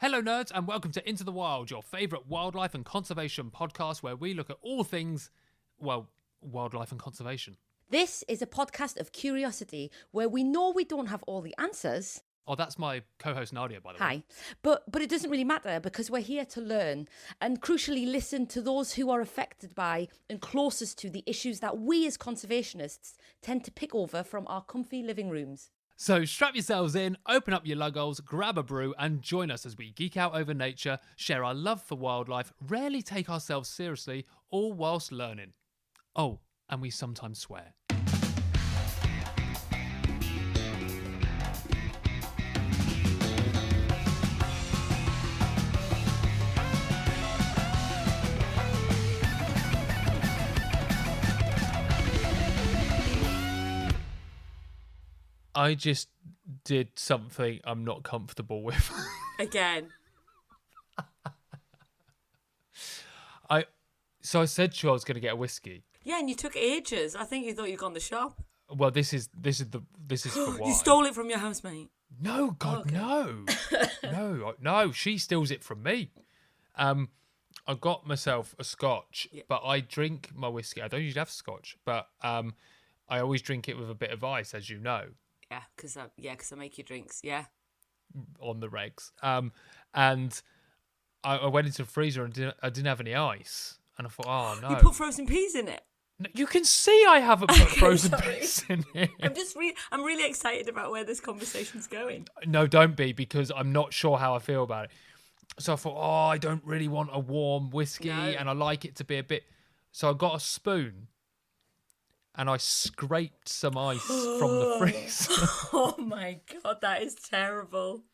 Hello nerds and welcome to Into the Wild, your favourite wildlife and conservation podcast where we look at all things, well, wildlife and conservation. This is a podcast of curiosity where we know we don't have all the answers. Oh, that's my co-host Nadia, by the way. Hi. But it doesn't really matter because we're here to learn and crucially listen to those who are affected by and closest to the issues that we as conservationists tend to pick over from our comfy living rooms. So strap yourselves in, open up your luggles, grab a brew and join us as we geek out over nature, share our love for wildlife, rarely take ourselves seriously, all whilst learning. Oh, and we sometimes swear. I just did something I'm not comfortable with. Again. I said to you I was going to get a whiskey. Yeah, and you took ages. I think you thought you'd gone to the shop. Well, this is for why. You stole it from your housemate. No, God, no. No, she steals it from me. I got myself a scotch, but I drink my whiskey. I don't usually have scotch, but I always drink it with a bit of ice, as you know. Yeah, because I make you drinks. Yeah. On the regs. And I went into the freezer and I didn't have any ice. And I thought, oh, no. You put frozen peas in it. No, you can see I haven't put frozen peas in it. I'm really excited about where this conversation's going. No, don't be, because I'm not sure how I feel about it. So I thought, oh, I don't really want a warm whiskey and I like it to be a bit... So I got a spoon and I scraped some ice from the freezer. Oh my God, that is terrible.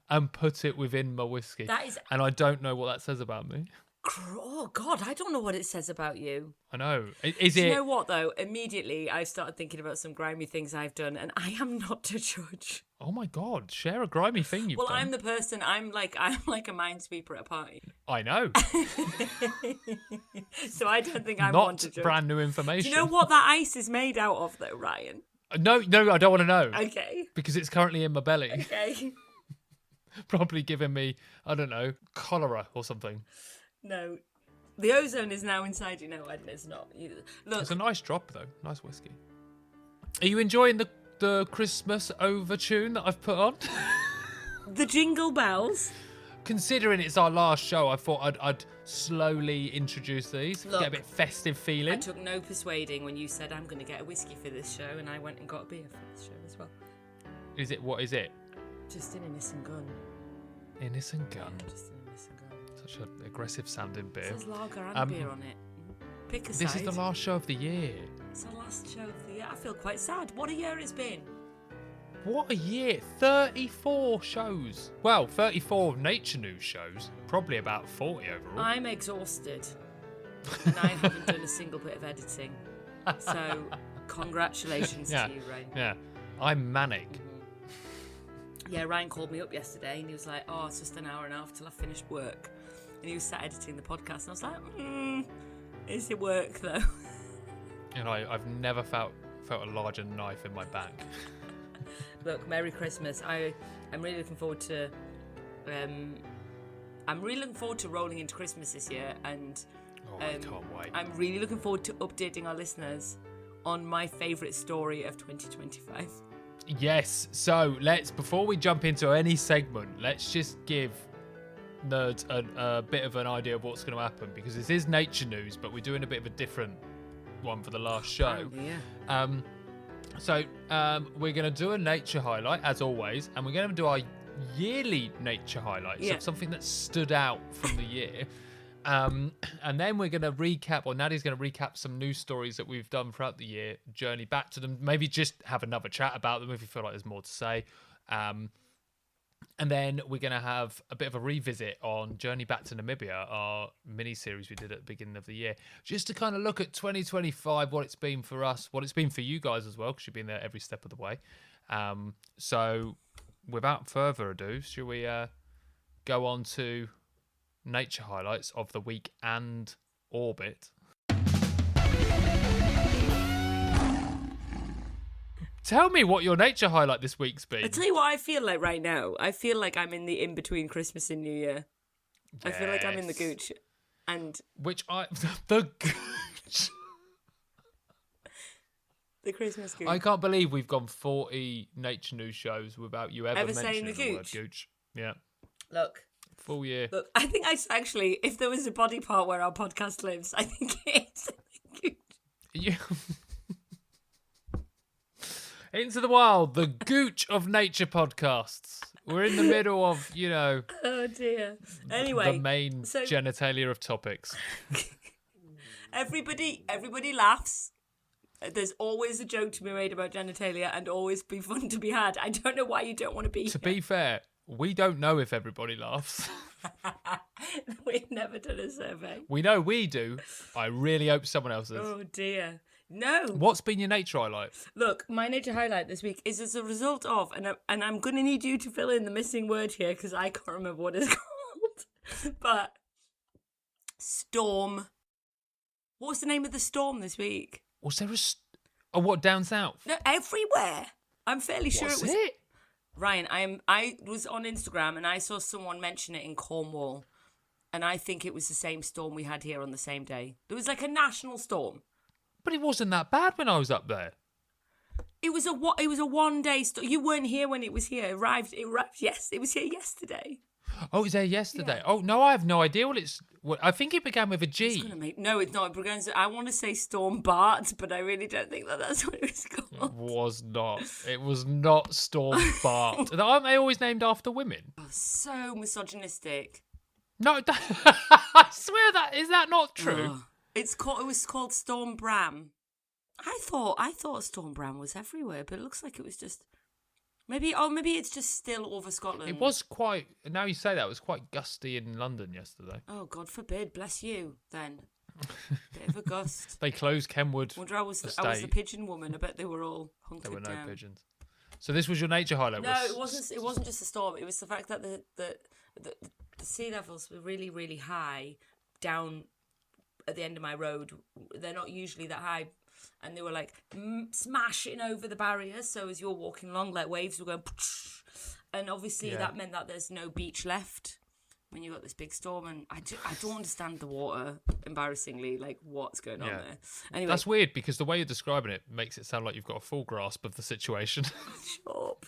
And put it within my whiskey. And I don't know what that says about me. Oh God, I don't know what it says about you. I know. You know what though? Immediately I started thinking about some grimy things I've done, and I am not to judge. Oh my God, share a grimy thing you've done. Well, I'm the person. I'm like a minesweeper at a party. I know. So I don't think I'm not one to judge. Brand new information. Do you know what that ice is made out of, though, Ryan? No, I don't want to know. Okay. Because it's currently in my belly. Okay. Probably giving me, I don't know, cholera or something. No. The ozone is now inside you. No, it's not. Look. It's a nice drop, though. Nice whiskey. Are you enjoying the Christmas overtune that I've put on? The jingle bells. Considering it's our last show, I thought I'd slowly introduce these. Look, get a bit festive feeling. I took no persuading when you said I'm going to get a whiskey for this show, and I went and got a beer for this show as well. What is it? Just an innocent gun. Innocent gun? Yeah, just an innocent gun. Such an aggressive sounding beer. It says lager and beer on it. Pick a side. This is the last show of the year. It's the last show of the year. I feel quite sad. What a year it's been. What a year. 34 shows. Well, 34 nature news shows. Probably about 40 overall. I'm exhausted. And I haven't done a single bit of editing. So, congratulations to you, Ryan. Yeah. I'm manic. Yeah, Ryan called me up yesterday and he was like, oh, it's just an hour and a half till I finished work. And he was sat editing the podcast and I was like, is it work though? And I've never felt a larger knife in my back. Look, Merry Christmas. I'm really looking forward to rolling into Christmas this year, and I can't wait. I'm really looking forward to updating our listeners on my favourite story of 2025. Yes, so before we jump into any segment, let's just give nerds a bit of an idea of what's going to happen, because this is nature news, but we're doing a bit of a different one for the last show. Yeah. So we're going to do a nature highlight, as always, and we're going to do our yearly nature highlights of something that stood out from the year. And then we're going to recap, or Nadia's going to recap some news stories that we've done throughout the year, journey back to them, maybe just have another chat about them if you feel like there's more to say. And then we're going to have a bit of a revisit on Journey Back to Namibia, our mini-series we did at the beginning of the year, just to kind of look at 2025, what it's been for us, what it's been for you guys as well, because you've been there every step of the way. So without further ado, shall we go on to nature highlights of the week and orbit? tell me what your nature highlight this week's been. I'll tell you what I feel like right now. I feel like I'm in the in-between Christmas and New Year. I feel like I'm in the gooch. And the gooch. The Christmas gooch. I can't believe we've gone 40 nature news shows without you ever saying mentioning the word gooch. Yeah. Look. Full year. Look, I think actually, if there was a body part where our podcast lives, I think it's the gooch. Yeah. Into the wild, the gooch of nature podcasts. We're in the middle of, Oh dear. Anyway, the main genitalia of topics. Everybody laughs. There's always a joke to be made about genitalia and always be fun to be had. I don't know why you don't want to be To be fair, we don't know if everybody laughs. We've never done a survey. We know we do. I really hope someone else does. Oh dear. No. What's been your nature highlight? Look, my nature highlight this week is as a result of, and I'm going to need you to fill in the missing word here because I can't remember what it's called. But storm. What was the name of the storm this week? Was there what, down south? No, everywhere. I'm fairly sure Was it was. it? Ryan, I was on Instagram and I saw someone mention it in Cornwall, and I think it was the same storm we had here on the same day. There was like a national storm. But it wasn't that bad when I was up there. It was a 1 day storm. You weren't here when it was here. It arrived. Yes, it was here yesterday. Oh, it was there yesterday. Yeah. Oh no, I have no idea what I think it began with a G. No, it's not. I want to say Storm Bart, but I really don't think that's what it was called. It was not Storm Bart. Aren't they always named after women? Oh, so misogynistic. No, I swear is that not true? Ugh. It was called Storm Bram. I thought Storm Bram was everywhere, but it looks like it was just maybe it's just still over Scotland. It was quite. Now you say that, it was quite gusty in London yesterday. Oh, God forbid, bless you. Then bit of a gust. They closed Kenwood. I was the pigeon woman. I bet they were all hunkered down. There were no pigeons. So this was your nature highlight. No, it wasn't. It wasn't just a storm. It was the fact that the sea levels were really, really high down at the end of my road. They're not usually that high, and they were like smashing over the barriers. So as you're walking along, like waves were going, and obviously that meant that there's no beach left when you got this big storm. And I don't understand the water, embarrassingly, like what's going on there. Anyway, that's weird because the way you're describing it makes it sound like you've got a full grasp of the situation. Shut up.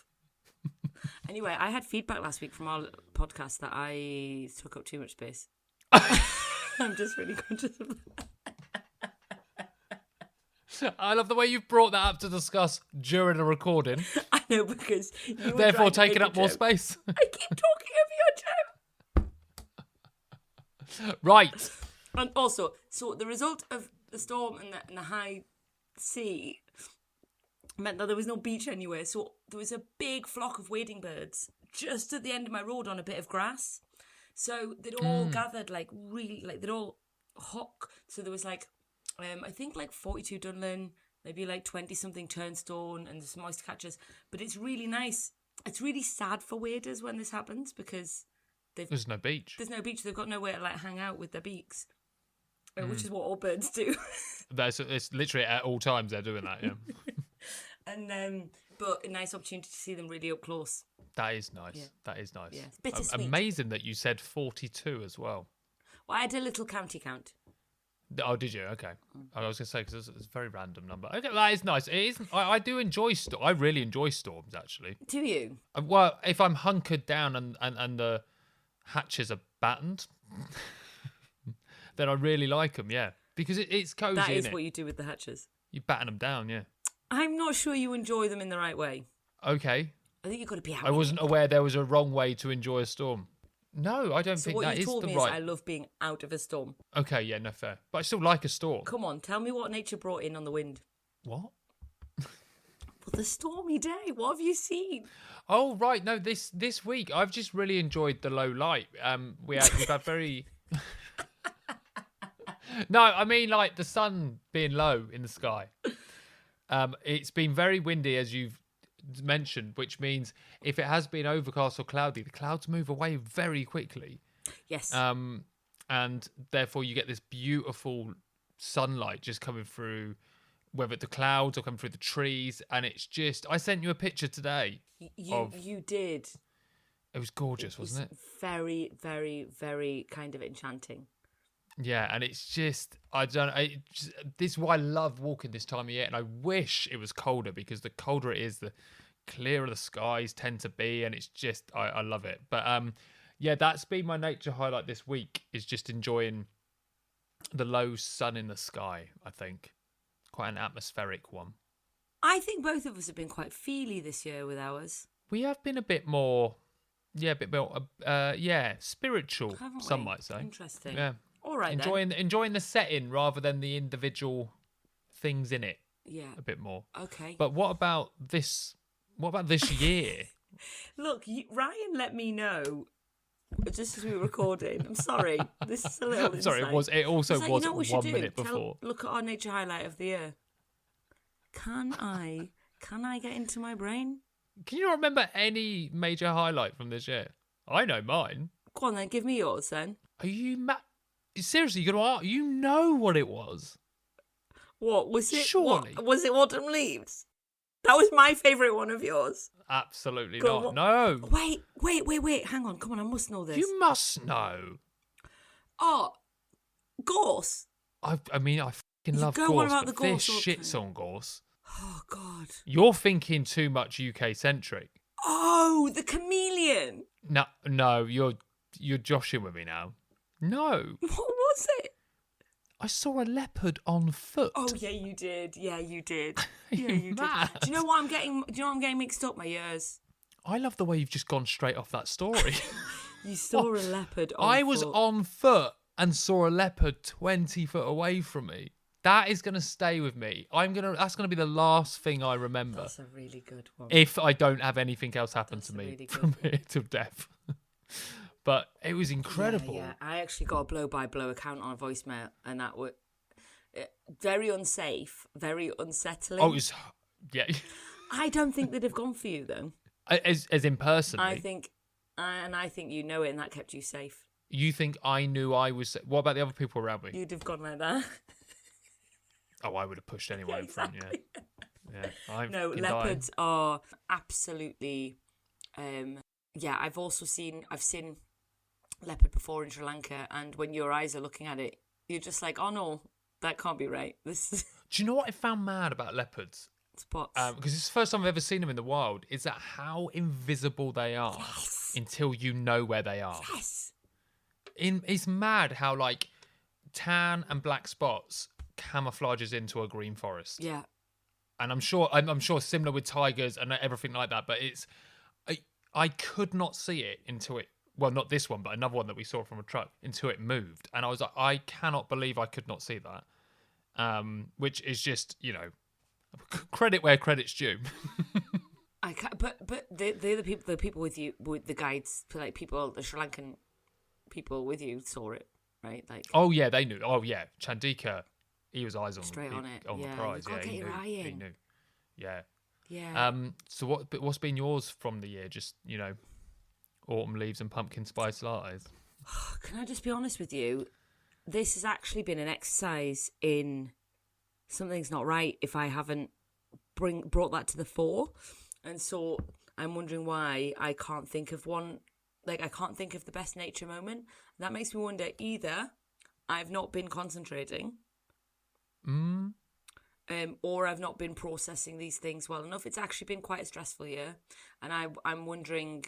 Anyway, I had feedback last week from our podcast that I took up too much space. I'm just really conscious of that. I love the way you've brought that up to discuss during a recording. I know, because you were therefore taking trying to make up more space. I keep talking over your joke. Right. And also, so the result of the storm and the high sea meant that there was no beach anywhere. So there was a big flock of wading birds just at the end of my road on a bit of grass. So they'd all gathered, they'd all hock. So there was I think 42 Dunlin, maybe 20-something turnstone and some oyster catchers. But it's really nice. It's really sad for waders when this happens because there's no beach. There's no beach. They've got nowhere to hang out with their beaks, which is what all birds do. It's literally at all times they're doing that, yeah. And but a nice opportunity to see them really up close. That is nice. Yeah. That is nice. Yeah. Bittersweet. Amazing that you said 42 as well. Well, I had a little county count. Oh, did you? Okay. I was going to say, because it's a very random number. Okay, that is nice. It is. I do enjoy I really enjoy storms, actually. Do you? Well, if I'm hunkered down and the hatches are battened, then I really like them, yeah. Because it's cozy, That is isn't it? what you do with the hatches. You batten them down, yeah. I'm not sure you enjoy them in the right way. Okay. I think you've got to be out. I wasn't aware there was a wrong way to enjoy a storm. No, I don't think that is the right. So what you told me is I love being out of a storm. Okay, yeah, no, fair. But I still like a storm. Come on, tell me what nature brought in on the wind. What? Well, the stormy day. What have you seen? Oh, right. No, this week, I've just really enjoyed the low light. We've had very... No, I mean, the sun being low in the sky. It's been very windy, as you've mentioned, which means if it has been overcast or cloudy, the clouds move away very quickly. Yes. And therefore you get this beautiful sunlight just coming through whether the clouds or come through the trees, and it's just. I sent you a picture today. You did. It was gorgeous, wasn't it? Very, very, very kind of enchanting. Yeah, and it's just this is why I love walking this time of year, and I wish it was colder, because the colder it is, the clearer the skies tend to be, and it's just I love it. But yeah, that's been my nature highlight this week, is just enjoying the low sun in the sky. I think quite an atmospheric one. I think both of us have been quite feely this year with ours. We have been a bit more, spiritual. Haven't Some we? might say. Interesting. Yeah, all right, enjoying the setting rather than the individual things in it. Yeah, a bit more. Okay. But what about this? What about this year? Look, Ryan let me know just as we were recording. I'm sorry. This is a little. I'm sorry. Insight. It also like, was you know what 1 minute before. Look at our nature highlight of the year. Can I get into my brain? Can you remember any major highlight from this year? I know mine. Go on then, give me yours then. Are you seriously? You gonna ask? You know what it was? What was it? Surely. Was it Autumn Leaves? That was my favourite one of yours. Absolutely Go not. No. Wait. Hang on. Come on, I must know this. You must know. Oh, Gorse. I fucking love go Gorse, on about but the Gorse this all the shit's time. on Gorse. Oh, God. You're thinking too much UK centric. Oh, the chameleon. No, you're joshing with me now. No. What was it? I saw a leopard on foot. Oh, yeah, you did. Yeah, you did. You did. mad? Do you know what I'm getting mixed up? My years. I love the way you've just gone straight off that story. You saw a leopard on I foot. was on foot and saw a leopard 20 foot away from me. That is going to stay with me. That's going to be the last thing I remember. That's a really good one. If I don't have anything else happen That's to a me really from good here till death. But it was incredible. Yeah. I actually got a blow-by-blow account on a voicemail, and that was very unsafe, very unsettling. Oh, it was, yeah. I don't think they'd have gone for you, though. As in personally. I think you know it, and that kept you safe. You think I knew I was... What about the other people around me? You'd have gone like that. Oh, I would have pushed anyone in front, yeah. No, leopards are absolutely... I've seen leopard before in Sri Lanka, and when your eyes are looking at it, you're just like, oh no, that can't be right. This is... Do you know what I found mad about leopards? Spots. Because it's the first time I've ever seen them in the wild, is that how invisible they are until you know where they are. Yes. It's mad how, like, tan and black spots camouflages into a green forest. Yeah. And I'm sure similar with tigers and everything like that, but I could not see it until it, well, not this one, but another one that we saw from a truck, until it moved. And I was like, I cannot believe I could not see that. Which is just, credit where credit's due. But they're the people with you, with the guides, like people, the Sri Lankan people with you saw it, right? Like, oh yeah, they knew. Oh yeah, Chandika, he was eyes on straight on it, on the prize. Yeah, he knew. Yeah. Yeah. So what's been yours from the year? Just autumn leaves and pumpkin spice lattes. Can I just be honest with you? This has actually been an exercise in something's not right if I haven't brought that to the fore, and so I'm wondering why I can't think of one. Like, I can't think of the best nature moment. That makes me wonder, either I've not been concentrating, or I've not been processing these things well enough. It's actually been quite a stressful year, and I'm wondering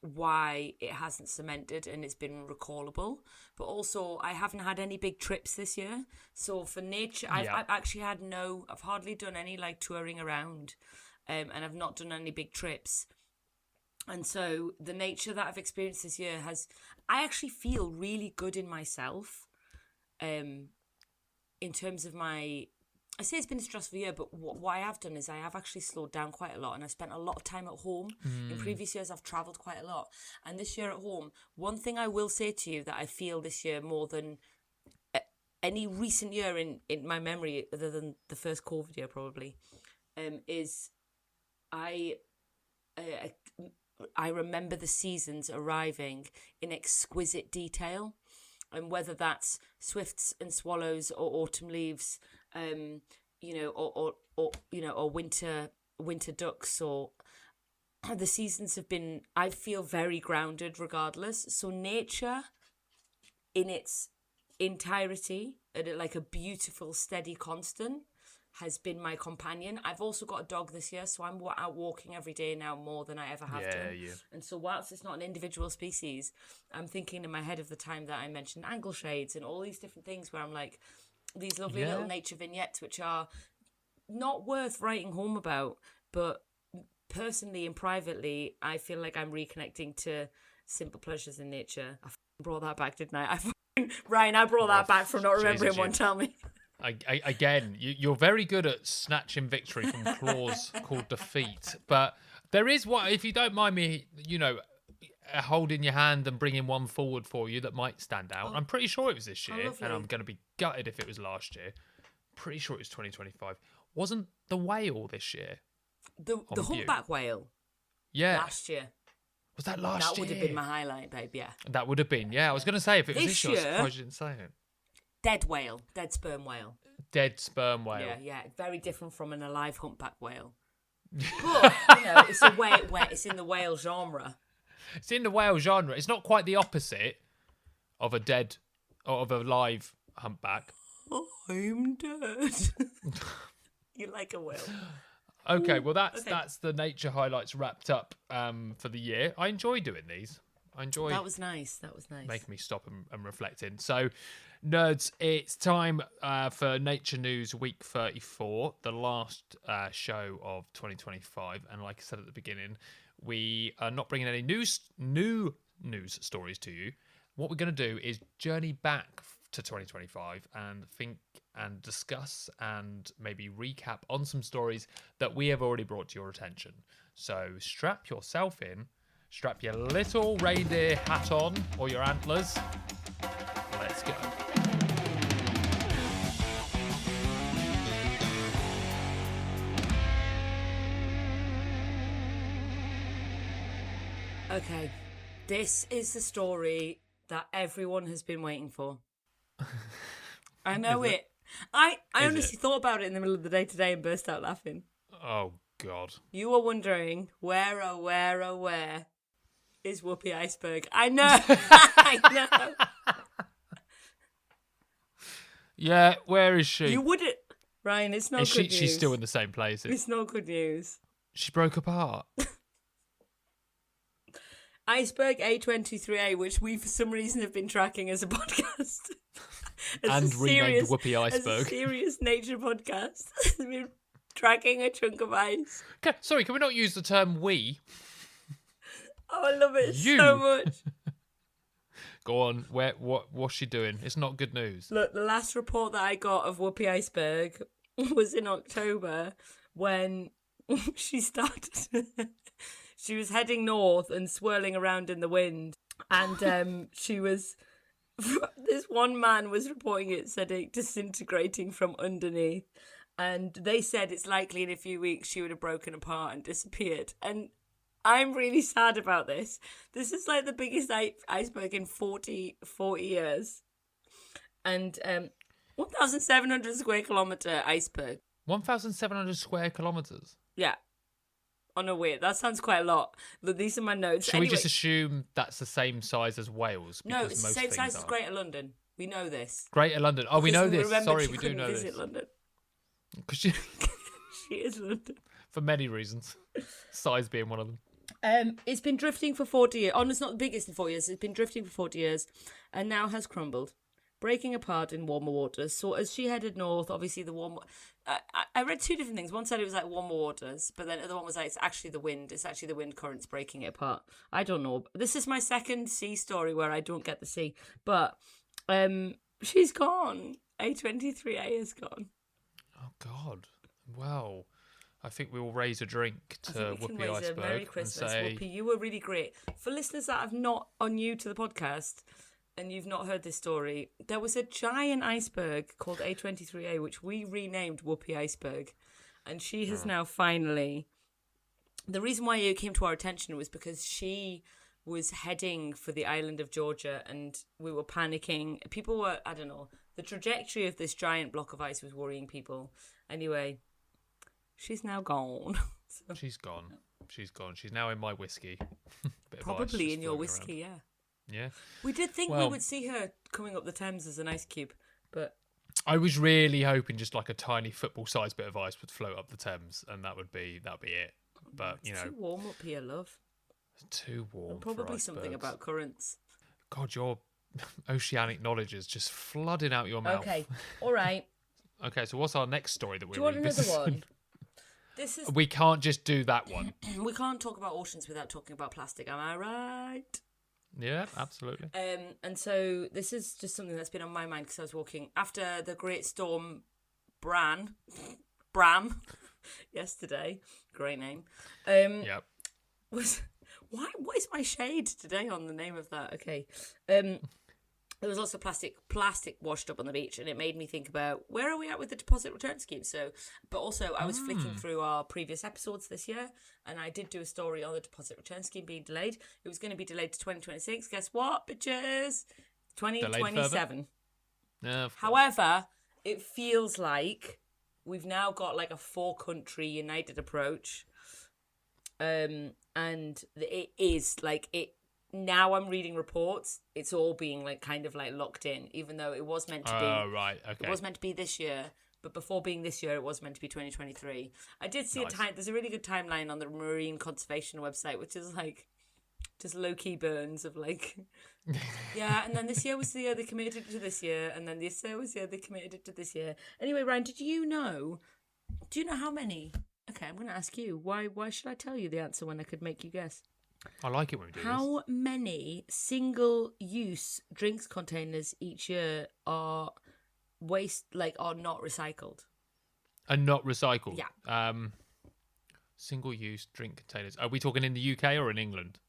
why it hasn't cemented and it's been recallable. But also, I haven't had any big trips this year. So for nature, I've actually had I've hardly done any like touring around, and I've not done any big trips. And so the nature that I've experienced this year I actually feel really good in myself, in terms of I say it's been a stressful year, but what I have done is I have actually slowed down quite a lot, and I've spent a lot of time at home. In previous years, I've travelled quite a lot. And this year at home, one thing I will say to you that I feel this year more than any recent year in my memory, other than the first COVID year probably, is I remember the seasons arriving in exquisite detail, and whether that's swifts and swallows or autumn leaves, or winter ducks, or the seasons have been, I feel very grounded regardless. So nature in its entirety, like a beautiful, steady constant, has been my companion. I've also got a dog this year, so I'm out walking every day now more than I ever have done. Yeah. And so whilst it's not an individual species, I'm thinking in my head of the time that I mentioned angle shades and all these different things where I'm like, these lovely little nature vignettes, which are not worth writing home about, but personally and privately, I feel like I'm reconnecting to simple pleasures in nature. I brought that back, didn't I? Ryan, I brought that back from not remembering one. Tell me. Again, you're very good at snatching victory from claws called defeat. But there is what, if you don't mind me, holding your hand and bringing one forward for you that might stand out. I'm pretty sure it was this year, and I'm going to be gutted if it was last year. Pretty sure it was 2025. Wasn't the whale this year? The humpback whale? Yeah. Last year. Was that last year? That would have been my highlight, babe, yeah. That would have been, yeah. I was going to say, if it was this year, I was surprised you didn't say it. Dead whale. Dead sperm whale. Dead sperm whale. Yeah. Very different from an alive humpback whale. But, it's a whale, it's in the whale genre. It's in the whale genre. It's not quite the opposite of a dead, or of a live humpback. I'm dead. You like a whale. Okay, well that's the nature highlights wrapped up for the year. I enjoy doing these. That was nice. Making me stop and reflecting. So, nerds, it's time for Nature News Week 34, the last show of 2025. And like I said at the beginning, we are not bringing any new news stories to you. What we're going to do is journey back to 2025 and think and discuss and maybe recap on some stories that we have already brought to your attention. So strap yourself in, strap your little reindeer hat on or your antlers. Let's go. Okay, this is the story that everyone has been waiting for. I know it. I honestly thought about it in the middle of the day today and burst out laughing. Oh, God. You were wondering, where is Whoopi Iceberg? I know. I know. Yeah, where is she? You wouldn't. Ryan, it's not good news. She's still in the same place. It's not good news. She broke apart. Iceberg A23A, which we for some reason have been tracking as a podcast. And renamed Whoopi Iceberg. As a serious nature podcast. We've been tracking a chunk of ice. Sorry, can we not use the term we? Oh, I love it so much. Go on, what's she doing? It's not good news. Look, the last report that I got of Whoopi Iceberg was in October when she started... She was heading north and swirling around in the wind. And she was... This one man was reporting it, said it disintegrating from underneath. And they said it's likely in a few weeks she would have broken apart and disappeared. And I'm really sad about this. This is like the biggest iceberg in 40 years. And 1,700 square kilometre iceberg. 1,700 square kilometres? Yeah. Oh, no, wait, that sounds quite a lot. Look, these are my notes. Should we just assume that's the same size as Wales? No, it's the same size as Greater London. We know this. Greater London. Oh, we know this. Sorry, we do know this. Visit London. Because she is London. For many reasons. Size being one of them. It's been drifting for 40 years. Oh, it's not the biggest in 4 years. It's been drifting for 40 years and now has crumbled, breaking apart in warmer waters. So as she headed north, obviously the warm... I read two different things. One said it was like warmer waters, but then the other one was like, it's actually the wind. It's actually the wind currents breaking it apart. I don't know. This is my second sea story where I don't get the sea. But she's gone. A23A is gone. Oh, God. Well, I think we will raise a drink to Whoopi Iceberg. Merry Christmas, Whoopi. You were really great. For listeners that are new to the podcast, and you've not heard this story, there was a giant iceberg called A23A, which we renamed Whoopi Iceberg. And she has now finally... The reason why it came to our attention was because she was heading for the island of Georgia and we were panicking. People were, I don't know, The trajectory of this giant block of ice was worrying people. Anyway, she's now gone. So, She's gone. She's gone. She's now in my whiskey. Bit of ice probably just in your floating whiskey, around. yeah. Yeah. We did think we Well- would see her coming up the Thames as an ice cube, but I was really hoping just like a tiny football-sized bit of ice would float up the Thames, and that'd be it. But it's too warm up here, love. it's too warm. And for probably something icebergs. about currents. God, your oceanic knowledge is just flooding out your mouth. Okay, all right. Okay, so what's our next story that we're Do you want another revisiting? one? This is We can't just do that one. we can't talk about oceans without talking about plastic. Am I right? Yeah, absolutely. And so this is just something that's been on my mind because I was walking after the great storm Bram yesterday. Great name. Yep. Was what is my shade today on the name of that? Okay. There was also plastic washed up on the beach, and it made me think about where are we at with the deposit return scheme. So, but also I was flicking through our previous episodes this year, and I did do a story on the deposit return scheme being delayed. It was going to be delayed to 2026. Guess what, bitches? 2027. Yeah, of course. However, it feels like we've now got like a 4-country united approach, and it is like it. Now I'm reading reports. It's all being like kind of like locked in, even though it was meant to be. Oh, right. Okay. It was meant to be this year, but before being this year, it was meant to be 2023. I did see Nice. there's a really good timeline on the Marine Conservation website, which is like just low key burns of like, yeah. And then this year was the year they committed it to this year, and then this year was the year they committed it to this year. Anyway, Ryan, do you know how many? Okay, I'm going to ask you. Why should I tell you the answer when I could make you guess? I like it when we do this. How many single-use drinks containers each year are are not recycled? And not recycled. Yeah. Single-use drink containers. Are we talking in the UK or in England?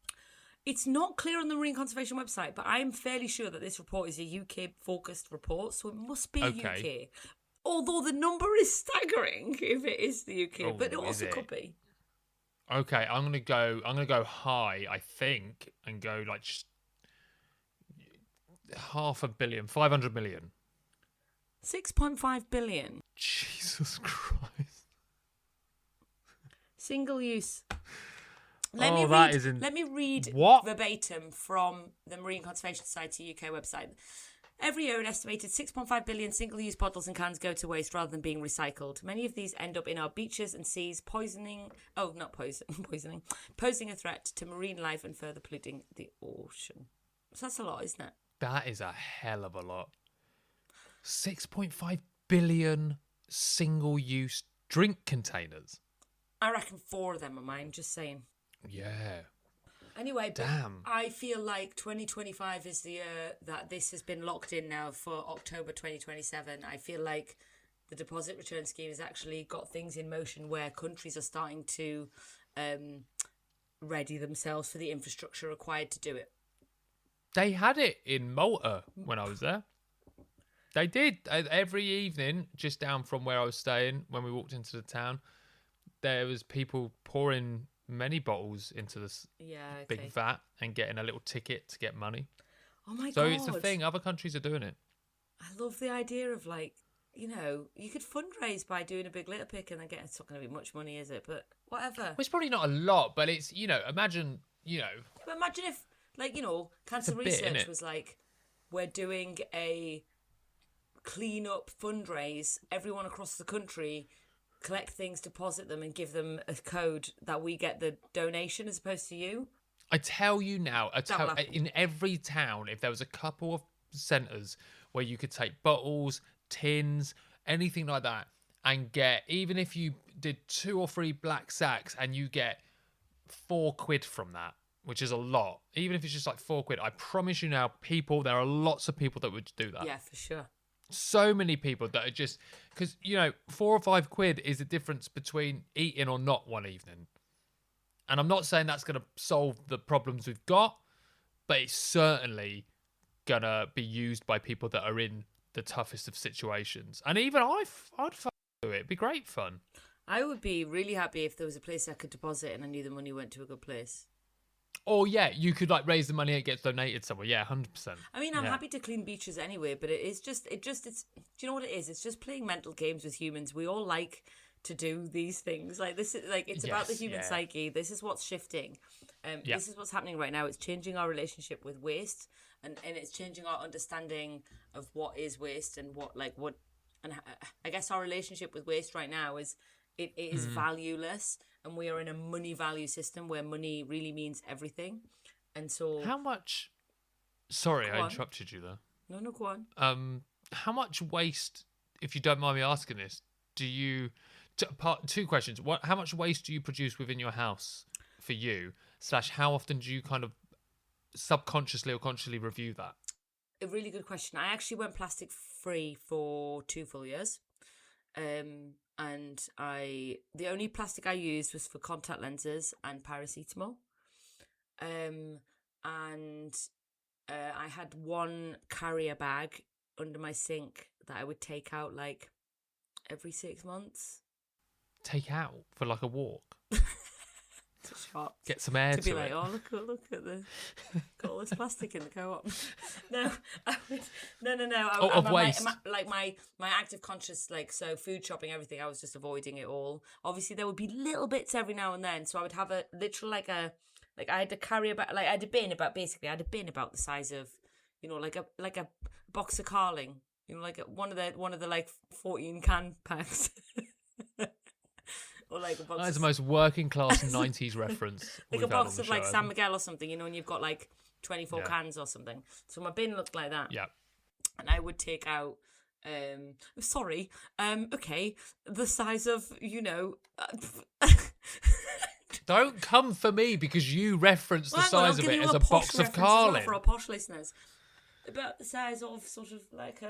It's not clear on the Marine Conservation website, but I'm fairly sure that this report is a UK-focused report, so it must be Okay. UK. Although the number is staggering if it is the UK, Oh, but it is also it? could be. Okay, I'm gonna go high, I think, and go like just 500 million, 500 million. 6.5 billion Jesus Christ. single use. Let me read What? verbatim from the Marine Conservation Society UK website. Every year, an estimated 6.5 billion single-use bottles and cans go to waste rather than being recycled. Many of these end up in our beaches and seas, poisoning posing a threat to marine life and further polluting the ocean. So that's a lot, isn't it? That is a hell of a lot. 6.5 billion single-use drink containers. I reckon 4 of them are mine, just saying. Yeah. Anyway, but Damn. I feel like 2025 is the year that this has been locked in now for October 2027. I feel like the deposit return scheme has actually got things in motion where countries are starting to ready themselves for the infrastructure required to do it. They had it in Malta when I was there. They did. Every evening, just down from where I was staying, when we walked into the town, there was people pouring many bottles into this big vat and getting a little ticket to get money. Oh my god. So it's a thing. Other countries are doing it. I love the idea of like, you could fundraise by doing a big litter pick and then getting, it's not going to be much money, is it? But whatever. Well, it's probably not a lot, but it's, imagine, But imagine if, cancer bit, research innit? was like, we're doing a clean up fundraise, everyone across the country collect things, deposit them, and give them a code that we get the donation as opposed to you. I tell you now, That will happen. in every town, if there was a couple of centres where you could take bottles, tins, anything like that, and get, even if you did 2 or 3 black sacks and you get £4 from that, which is a lot, even if it's just like £4, I promise you now, there are lots of people that would do that. Yeah, for sure. So many people that are just, because, £4 or £5 is the difference between eating or not one evening. And I'm not saying that's going to solve the problems we've got, but it's certainly going to be used by people that are in the toughest of situations. And even I'd do it. It'd be great fun. I would be really happy if there was a place I could deposit and I knew the money went to a good place. or yeah, you could like raise the money, it gets donated somewhere. Yeah, 100%. I mean, I'm happy to clean beaches anyway, but it's do you know what it is? It's just playing mental games with humans. We all like to do these things. Like this is like, it's about the human psyche. This is what's shifting. This is what's happening right now. It's changing our relationship with waste, and it's changing our understanding of what is waste and and I guess our relationship with waste right now is it is valueless, and we are in a money value system where money really means everything. And so how much, sorry, I interrupted you there. No, go on. How much waste, if you don't mind me asking this, do you, two questions. How much waste do you produce within your house for you, / how often do you kind of subconsciously or consciously review that? A really good question. I actually went plastic free for 2 full years. And the only plastic I used was for contact lenses and paracetamol. I had one carrier bag under my sink that I would take out like every 6 months. Take out for like a walk? To shop. Get some air to be it. Like, oh, look at the got all this plastic in the co-op. No, no. Of waste. My active conscious, like, so food shopping, everything. I was just avoiding it all. Obviously, there would be little bits every now and then. So I would have a literal I had to carry about, like, I had a bin about the size of, like a box of Carling, like one of the like 14 can packs. Or like a box. That's the most working class 90s reference. Like a box of like San Miguel or something, and you've got like 24 cans or something. So my bin looked like that. Yeah. And I would take out, the size of, Don't come for me because you referenced the size of it as a box of Carling. For our posh listeners. About the size of sort of like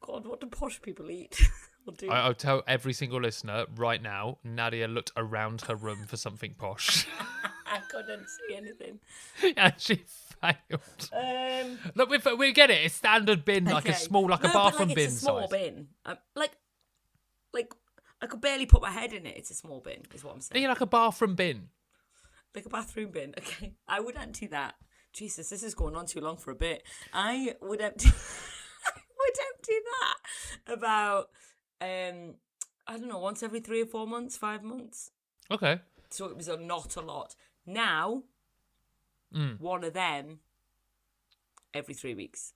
God, what do posh people eat? I'll tell every single listener right now, Nadia looked around her room for something posh. I couldn't see anything. And she failed. Look, we get it. It's standard bin, like a small, like a bathroom bin size. It's a small bin. Like I could barely put my head in it. It's a small bin, is what I'm saying. Yeah, like a bathroom bin. Like a bathroom bin. Okay, I would empty that. Jesus, this is going on too long for a bit. I would empty. That about I don't know, once every 3 or 4 months, 5 months. Okay. So it was not a lot. Now, one of them every 3 weeks.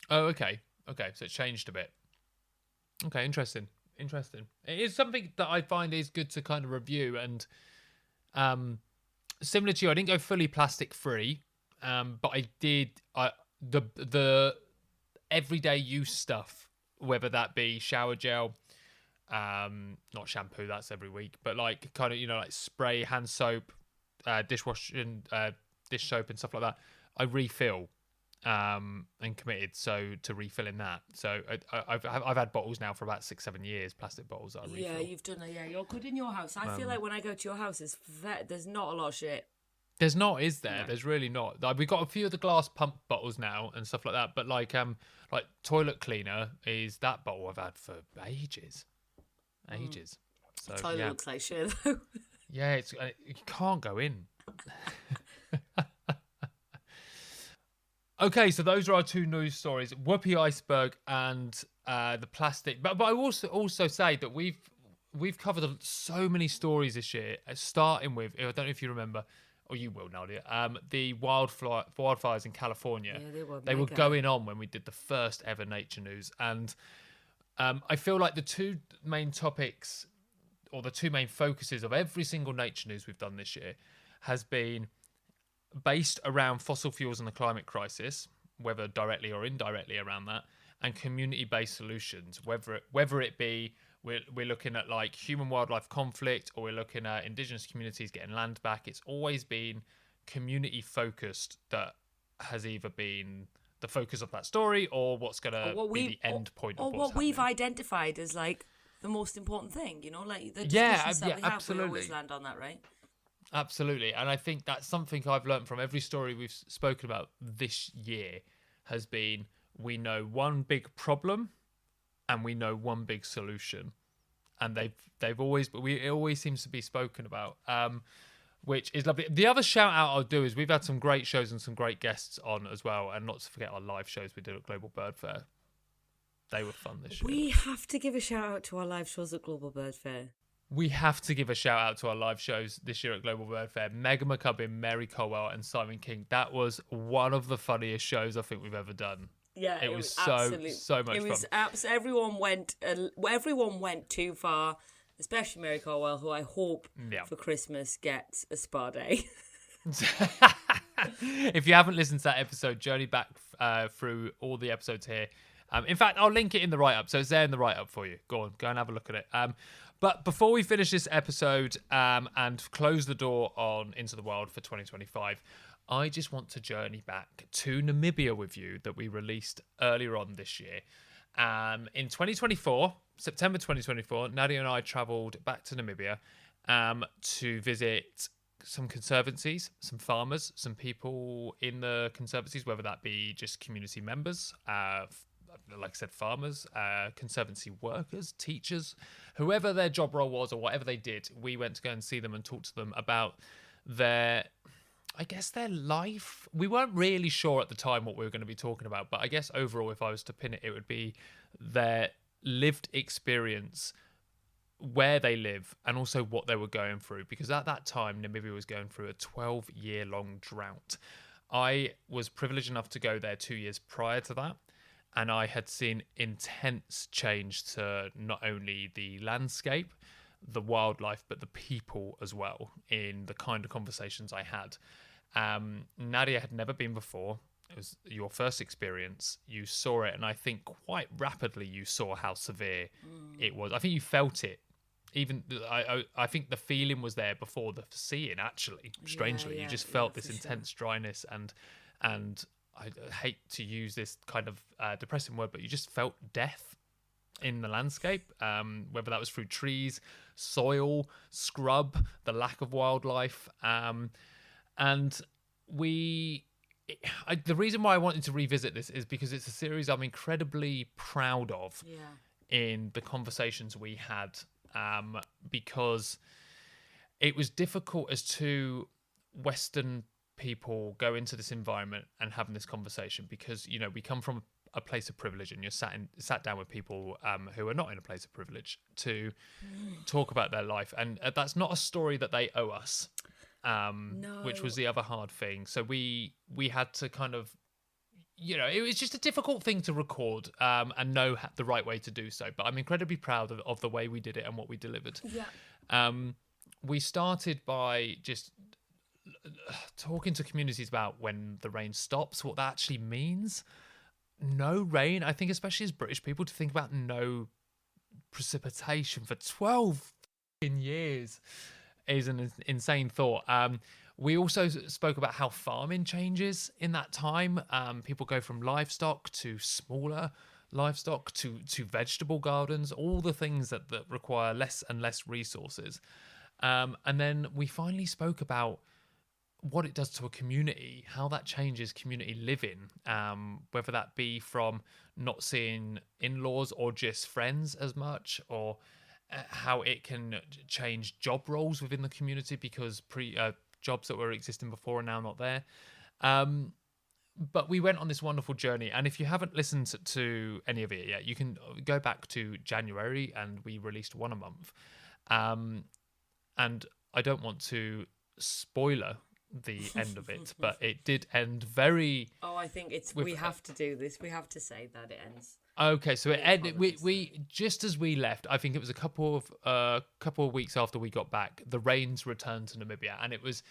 Oh, okay. Okay, so it changed a bit. Okay, interesting. It is something that I find is good to kind of review, and similar to you, I didn't go fully plastic free, but I did the everyday use stuff, whether that be shower gel, not shampoo, that's every week, but like kind of, like spray, hand soap, dishwashing, dish soap and stuff like that, I refill and committed to refilling that. So I've had bottles now for about 6-7 years, plastic bottles that I refill. Yeah, you've done it. Yeah, you're good in your house. I feel like when I go to your house, there's not a lot of shit. There's not, is there? No. There's really not. Like, we've got a few of the glass pump bottles now and stuff like that, but like toilet cleaner is that bottle I've had for ages. So Toilet looks like shit though. Yeah, you can't go in. Okay, so those are our 2 news stories: Whoopi Iceberg and the plastic. But I also say that we've covered so many stories this year, starting with, I don't know if you remember, or you will, Nadia, the wildfires in California. Yeah, they were going on when we did the first ever Nature News. And I feel like the 2 main topics, or the 2 main focuses of every single Nature News we've done this year, has been based around fossil fuels and the climate crisis, whether directly or indirectly around that, and community-based solutions, whether it be we're looking at like human-wildlife conflict, or we're looking at indigenous communities getting land back. It's always been community-focused that has either been the focus of that story, or what's going to be the end point of what's happening. We've identified as like the most important thing, like the discussions that we have, absolutely. we always land on that, right? Absolutely. And I think that's something I've learned from every story we've spoken about this year, has been, we know one big problem and we know one big solution, and it always seems to be spoken about. which is lovely. The other shout out I'll do is we've had some great shows and some great guests on as well, and not to forget our live shows we did at Global Bird Fair. They were fun this year. We have to give a shout out to our live shows at Global Bird Fair. We have to give a shout out to our live shows this year at Global Bird Fair. Megan McCubbin, Mary Colwell, and Simon King. That was one of the funniest shows I think we've ever done. Yeah, it was so much fun. Everyone went too far, especially Mary Colwell, who I hope for Christmas gets a spa day. If you haven't listened to that episode, journey back through all the episodes here. In fact, I'll link it in the write-up, so it's there in the write-up for you. Go and have a look at it. But before we finish this episode and close the door on Into the Wild for 2025, I just want to journey back to Namibia with you that we released earlier on this year. In 2024, September 2024, Nadia and I travelled back to Namibia to visit some conservancies, some farmers, some people in the conservancies, whether that be just community members, like I said, farmers, conservancy workers, teachers, whoever their job role was or whatever they did. We went to go and see them and talk to them about their life. We weren't really sure at the time what we were going to be talking about, but I guess overall, if I was to pin it, it would be their lived experience, where they live, and also what they were going through. Because at that time, Namibia was going through a 12-year-long drought. I was privileged enough to go there 2 years prior to that, and I had seen intense change to not only the landscape, the wildlife, but the people as well in the kind of conversations I had. Nadia had never been before. It was your first experience. You saw it, and I think quite rapidly you saw how severe it was. I think you felt it. Even I think the feeling was there before the seeing, actually, strangely. You just felt this intense dryness and I hate to use this kind of depressing word, but you just felt death in the landscape, whether that was through trees, soil, scrub, the lack of wildlife. And the reason why I wanted to revisit this is because it's a series I'm incredibly proud of in the conversations we had, because it was difficult as two Western people go into this environment and having this conversation, because we come from a place of privilege, and you're sat down with people who are not in a place of privilege to talk about their life, and that's not a story that they owe us, which was the other hard thing. So we had to kind of, it was just a difficult thing to record and know the right way to do so, but I'm incredibly proud of the way we did it and what we delivered. We started by just talking to communities about when the rain stops, what that actually means. No rain. I think especially as British people, to think about no precipitation for 12 years is an insane thought. We also spoke about how farming changes in that time. People go from livestock to smaller livestock to vegetable gardens, all the things that require less and less resources. And then we finally spoke about what it does to a community, how that changes community living, whether that be from not seeing in-laws or just friends as much, or how it can change job roles within the community because jobs that were existing before are now not there. But we went on this wonderful journey, and if you haven't listened to any of it yet, you can go back to January, and we released one a month. And I don't want to spoiler the end of it, but it did end very... I think we have to do this. We have to say that it ends. Okay, so it ended. We just as we left, I think it was a couple of weeks after we got back, the rains returned to Namibia, and it was...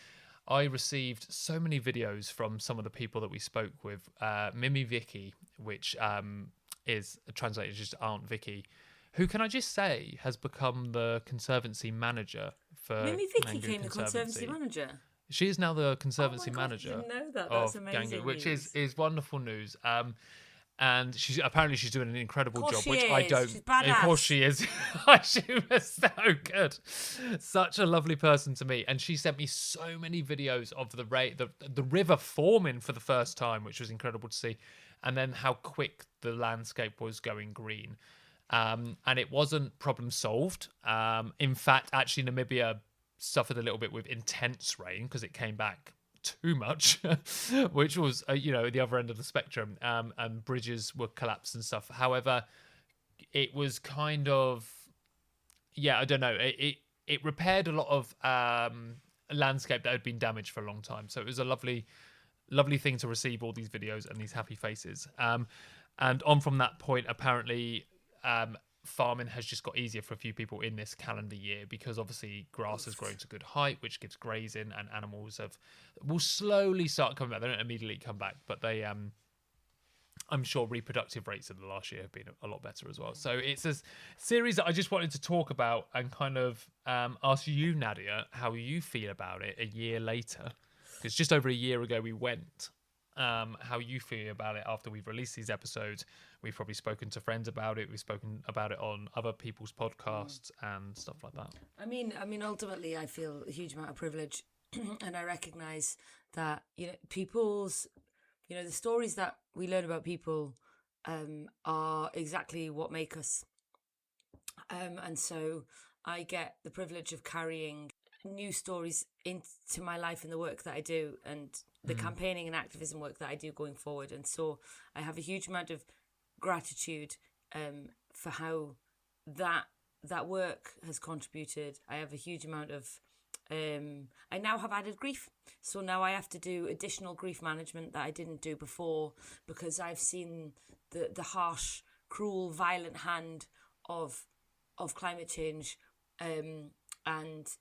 I received so many videos from some of the people that we spoke with. Mimi Vicky, which is translated as just Aunt Vicky, who, can I just say, has become the Conservancy manager for Mimi Vicky became the Conservancy manager? She is now the Conservancy manager. I didn't know that. That's amazing. Gangu, which is wonderful news. And she's doing an incredible job, which is. I don't. She's badass. Of course she is. She was so good, such a lovely person to meet. And she sent me so many videos of the river forming for the first time, which was incredible to see, and then how quick the landscape was going green. And it wasn't problem solved. In fact, actually, Namibia suffered a little bit with intense rain because it came back too much, which was the other end of the spectrum, and bridges were collapsed and stuff. However, it was kind of, I don't know, it repaired a lot of landscape that had been damaged for a long time. So it was a lovely thing to receive all these videos and these happy faces. And on from that point, apparently, farming has just got easier for a few people in this calendar year, because obviously grass has grown to good height, which gives grazing, and animals will slowly start coming back. They don't immediately come back, but they I'm sure reproductive rates in the last year have been a lot better as well. So it's a series that I just wanted to talk about and kind of ask you, Nadia, how you feel about it a year later. Because just over a year ago we went. How you feel about it after we've released these episodes. We've probably spoken to friends about it. We've spoken about it on other people's podcasts and stuff like that. I mean, ultimately, I feel a huge amount of privilege, and I recognise that people's, the stories that we learn about people are exactly what make us, and so I get the privilege of carrying new stories into my life and the work that I do, and the campaigning and activism work that I do going forward. And so I have a huge amount of gratitude for how that work has contributed. I have a huge amount of I now have added grief, so now I have to do additional grief management that I didn't do before, because I've seen the harsh, cruel, violent hand of climate change, and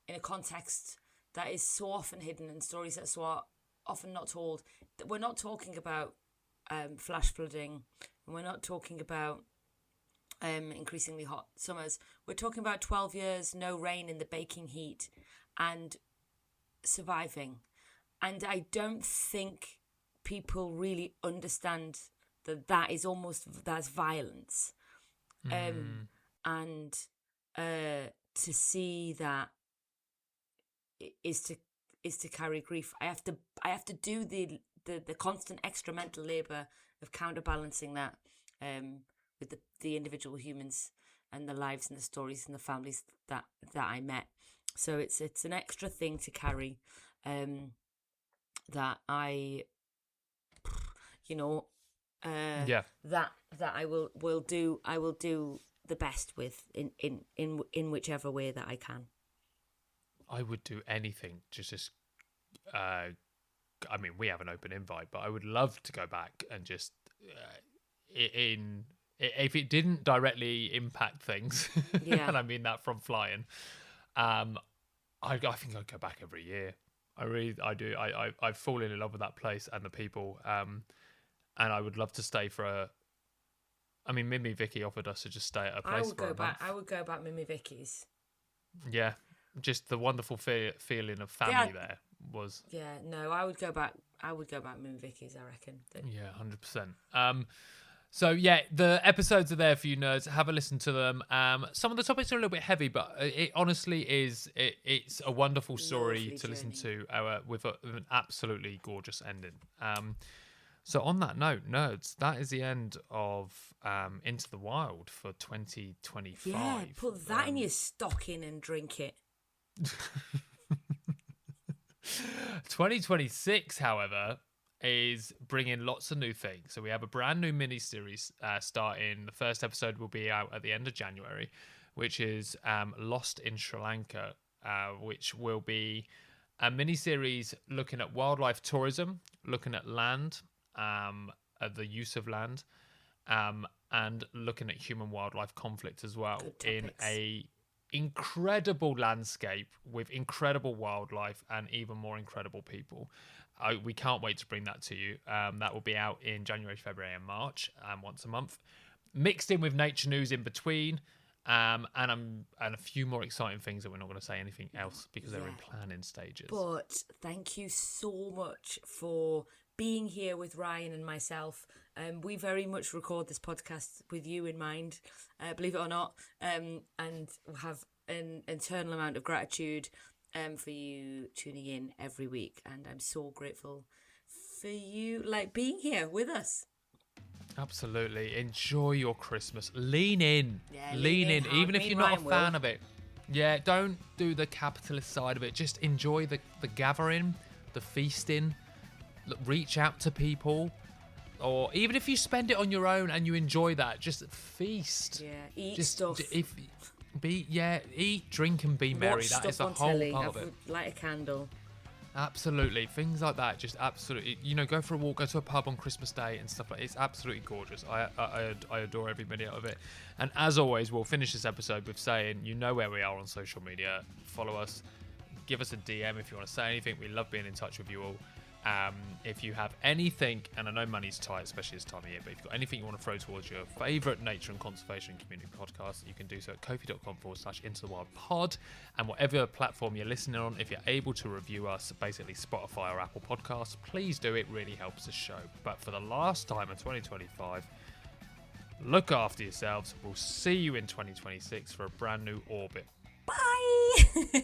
in a context that is so often hidden, and stories that are so often not told. That we're not talking about flash flooding, and we're not talking about increasingly hot summers. We're talking about 12 years no rain in the baking heat and surviving. And I don't think people really understand that's violence. And to see that is to carry grief. I have to do the constant extra mental labour of counterbalancing that with the individual humans and the lives and the stories and the families that I met. So it's an extra thing to carry, that I, that I will do the best with in whichever way that I can. I would do anything just I mean, we have an open invite, but I would love to go back and just if it didn't directly impact things, and I mean that from flying, I think I'd go back every year. I do. I've fallen in love with that place and the people, and I would love to stay for Mimi Vicky offered us to just stay at a place for a month. I would go back Mimi Vicky's. Yeah, just the wonderful feeling of family there was. Yeah, no, I would go back Mimi Vicky's, I reckon. Yeah, 100%. So yeah, the episodes are there for you nerds. Have a listen to them. Some of the topics are a little bit heavy, but it honestly is. It's a wonderful story to listen to with an absolutely gorgeous ending. So on that note, nerds, that is the end of Into the Wild for 2025. Yeah, put that in your stocking and drink it. 2026, however, is bringing lots of new things. So we have a brand new mini-series starting. The first episode will be out at the end of January, which is Lost in Sri Lanka, which will be a mini-series looking at wildlife tourism, looking at land, at the use of land, and looking at human-wildlife conflict as well in a incredible landscape with incredible wildlife and even more incredible people. We can't wait to bring that to you. That will be out in January, February and March, once a month, mixed in with nature news in between, and a few more exciting things that we're not going to say anything else because they're in planning stages. But thank you so much for being here with Ryan and myself. We very much record this podcast with you in mind, believe it or not, and have an eternal amount of gratitude for you tuning in every week. And I'm so grateful for you being here with us. Absolutely. Enjoy your Christmas. Lean in. Yeah, lean in. Hard. Even if you're not a fan of it. Yeah, don't do the capitalist side of it. Just enjoy the gathering, the feasting. Reach out to people. Or even if you spend it on your own and you enjoy that, just feast. Yeah, eat just stuff. Eat, drink, and be merry. Watch That is the stuff on whole telly, part of it. light a candle. Absolutely, things like that. Just absolutely, go for a walk, go to a pub on Christmas Day and stuff like. It's absolutely gorgeous. I adore every minute of it. And as always, we'll finish this episode with saying, you know where we are on social media. Follow us, give us a DM if you want to say anything. We love being in touch with you all. If you have anything, and I know money's tight, especially this time of year, but if you've got anything you want to throw towards your favourite nature and conservation community podcast, you can do so at ko-fi.com/IntoTheWildPod. And whatever platform you're listening on, if you're able to review us, basically Spotify or Apple Podcasts, please do. It really helps the show. But for the last time in 2025, look after yourselves. We'll see you in 2026 for a brand new orbit. Bye!